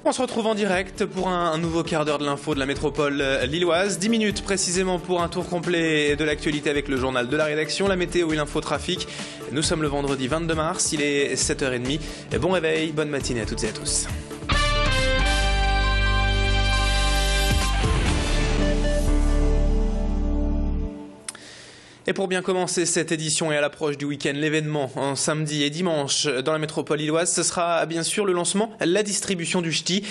On se retrouve en direct pour un nouveau quart d'heure de l'info de la métropole lilloise. 10 minutes précisément pour un tour complet de l'actualité avec le journal de la rédaction, la météo et l'infotrafic. Nous sommes le vendredi 22 mars, il est 7h30. Bon réveil, bonne matinée à toutes et à tous. Et pour bien commencer cette édition et à l'approche du week-end, l'événement en samedi et dimanche dans la métropole lilloise, ce sera bien sûr le lancement, la distribution du ch'ti.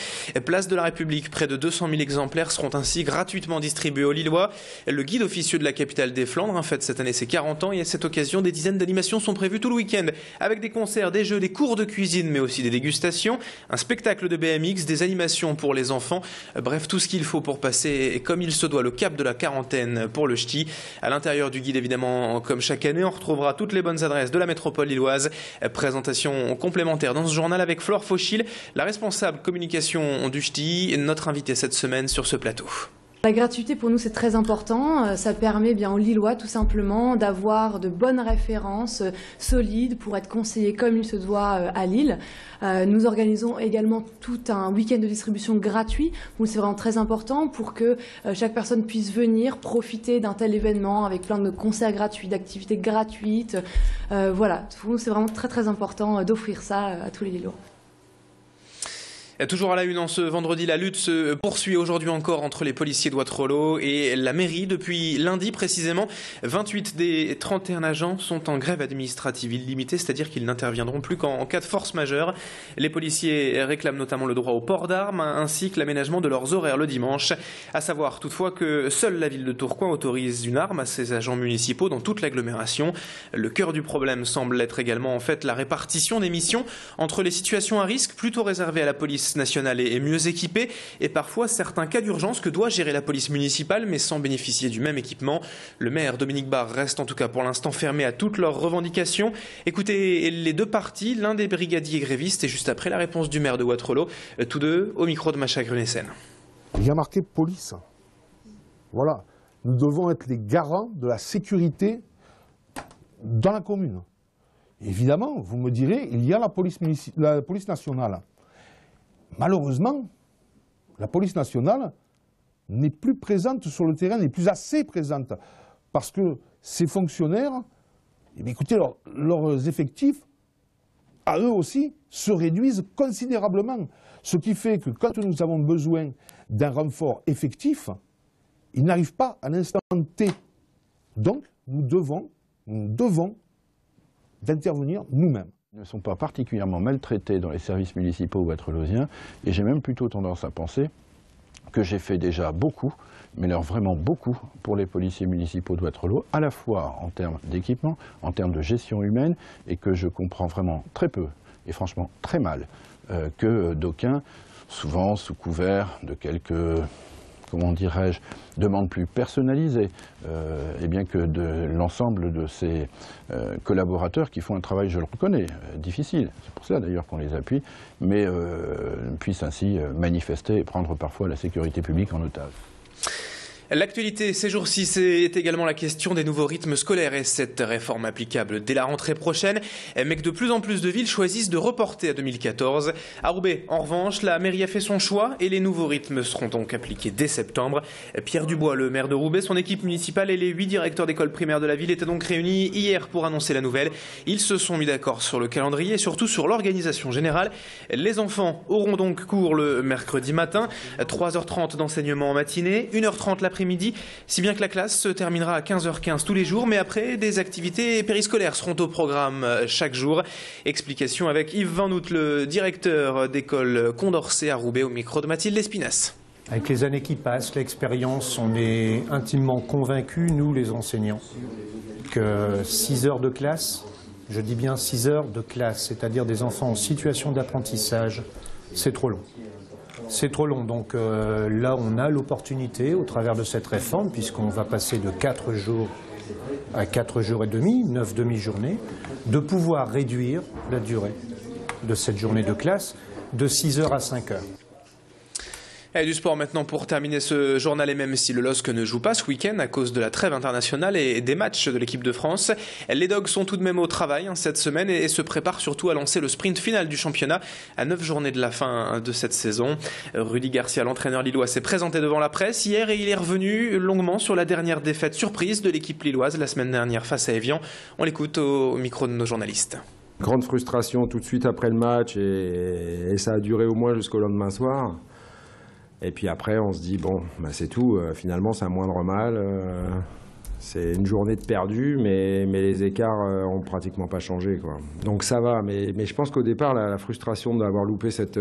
Place de la République, près de 200 000 exemplaires seront ainsi gratuitement distribués aux Lillois. Le guide officieux de la capitale des Flandres fête cette année ses 40 ans et à cette occasion, des dizaines d'animations sont prévues tout le week-end avec des concerts, des jeux, des cours de cuisine mais aussi des dégustations, un spectacle de BMX, des animations pour les enfants. Bref, tout ce qu'il faut pour passer comme il se doit le cap de la quarantaine pour le ch'ti. À l'intérieur du guide, évidemment, comme chaque année, on retrouvera toutes les bonnes adresses de la métropole lilloise. Présentation complémentaire dans ce journal avec Flore Fauchil, la responsable communication du ch'ti, notre invitée cette semaine sur ce plateau. La gratuité pour nous c'est très important, ça permet bien aux Lillois tout simplement d'avoir de bonnes références solides pour être conseillés comme il se doit à Lille. Nous organisons également tout un week-end de distribution gratuit, donc c'est vraiment très important pour que chaque personne puisse venir profiter d'un tel événement avec plein de concerts gratuits, d'activités gratuites. Voilà, pour nous c'est vraiment très important d'offrir ça à tous les Lillois. Toujours à la une en ce vendredi, la lutte se poursuit aujourd'hui encore entre les policiers de Wattrelos et la mairie. Depuis lundi précisément, 28 des 31 agents sont en grève administrative illimitée, c'est-à-dire qu'ils n'interviendront plus qu'en cas de force majeure. Les policiers réclament notamment le droit au port d'armes ainsi que l'aménagement de leurs horaires le dimanche. À savoir toutefois que seule la ville de Tourcoing autorise une arme à ses agents municipaux dans toute l'agglomération. Le cœur du problème semble être également en fait la répartition des missions entre les situations à risque plutôt réservées à la police nationale est mieux équipée et parfois certains cas d'urgence que doit gérer la police municipale mais sans bénéficier du même équipement. Le maire Dominique Barre reste en tout cas pour l'instant fermé à toutes leurs revendications. Écoutez les deux parties, l'un des brigadiers grévistes et juste après la réponse du maire de Wattrelos, tous deux au micro de Macha Grunessen. Il y a marqué police. Voilà, nous devons être les garants de la sécurité dans la commune. Évidemment, vous me direz, il y a la police nationale. Malheureusement, la police nationale n'est plus présente sur le terrain, n'est plus assez présente, parce que ces fonctionnaires, eh bien, écoutez, leurs effectifs, à eux aussi, se réduisent considérablement. Ce qui fait que quand nous avons besoin d'un renfort effectif, ils n'arrivent pas à l'instant T. Donc, nous devons d'intervenir nous-mêmes. Ils ne sont pas particulièrement maltraités dans les services municipaux wattrelosiens et j'ai même plutôt tendance à penser que j'ai fait déjà beaucoup, mais alors vraiment beaucoup, pour les policiers municipaux de Wattrelos, à la fois en termes d'équipement, en termes de gestion humaine, et que je comprends vraiment très peu, et franchement très mal, que d'aucuns, souvent sous couvert de quelques, comment dirais-je, demandes plus personnalisées, et bien que de l'ensemble de ces collaborateurs qui font un travail, je le reconnais, difficile, c'est pour cela d'ailleurs qu'on les appuie, mais puissent ainsi manifester et prendre parfois la sécurité publique en otage. L'actualité ces jours-ci, c'est également la question des nouveaux rythmes scolaires et cette réforme applicable dès la rentrée prochaine, mais que de plus en plus de villes choisissent de reporter à 2014. À Roubaix, en revanche, la mairie a fait son choix et les nouveaux rythmes seront donc appliqués dès septembre. Pierre Dubois, le maire de Roubaix, son équipe municipale et les 8 directeurs d'école primaire de la ville étaient donc réunis hier pour annoncer la nouvelle. Ils se sont mis d'accord sur le calendrier et surtout sur l'organisation générale. Les enfants auront donc cours le mercredi matin, 3h30 d'enseignement en matinée, 1h30 l'après-midi, si bien que la classe se terminera à 15h15 tous les jours, mais après, des activités périscolaires seront au programme chaque jour. Explication avec Yves Van Hout, le directeur d'école Condorcet à Roubaix, au micro de Mathilde Lespinasse. Avec les années qui passent, l'expérience, on est intimement convaincus, nous les enseignants, que 6 heures de classe, je dis bien 6 heures de classe, c'est-à-dire des enfants en situation d'apprentissage, c'est trop long. C'est trop long, donc là on a l'opportunité au travers de cette réforme, puisqu'on va passer de 4 jours à 4 jours et demi, 9 demi-journées, de pouvoir réduire la durée de cette journée de classe de 6 heures à 5 heures. Et du sport maintenant pour terminer ce journal, et même si le LOSC ne joue pas ce week-end à cause de la trêve internationale et des matchs de l'équipe de France, les Dogs sont tout de même au travail cette semaine et se préparent surtout à lancer le sprint final du championnat à 9 journées de la fin de cette saison. Rudy Garcia, l'entraîneur lillois, s'est présenté devant la presse hier et il est revenu longuement sur la dernière défaite surprise de l'équipe lilloise la semaine dernière face à Évian. On l'écoute au micro de nos journalistes. Grande frustration tout de suite après le match et ça a duré au moins jusqu'au lendemain soir. Et puis après, on se dit, bon, bah c'est tout, finalement, c'est un moindre mal. C'est une journée de perdu, mais les écarts ont pratiquement pas changé, quoi. Donc ça va, mais je pense qu'au départ, la frustration d'avoir loupé cette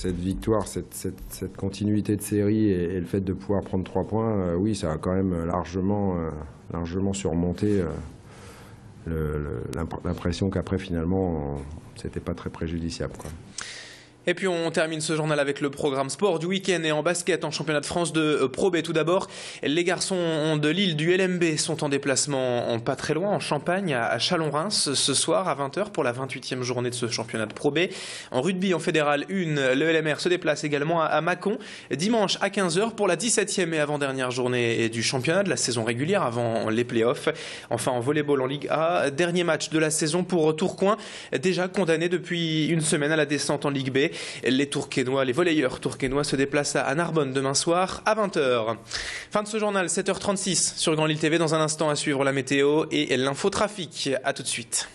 victoire, cette continuité de série et le fait de pouvoir prendre 3 points, oui, ça a quand même largement surmonté l'impression qu'après, finalement, c'était pas très préjudiciable, quoi. Et puis on termine ce journal avec le programme sport du week-end et en basket en championnat de France de Pro B. Tout d'abord, les garçons de Lille du LMB sont en déplacement pas très loin, en Champagne, à Chalon-Reims, ce soir à 20h pour la 28e journée de ce championnat de Pro B. En rugby en fédéral 1, le LMR se déplace également à Mâcon, dimanche à 15h pour la 17e et avant-dernière journée du championnat de la saison régulière avant les playoffs. Enfin en volleyball en Ligue A, dernier match de la saison pour Tourcoing, déjà condamné depuis une semaine à la descente en Ligue B. Les volleyeurs tourquenois se déplacent à Narbonne demain soir à 20h. Fin de ce journal, 7h36 sur Grand Lille TV. Dans un instant à suivre la météo et l'infotrafic. À tout de suite.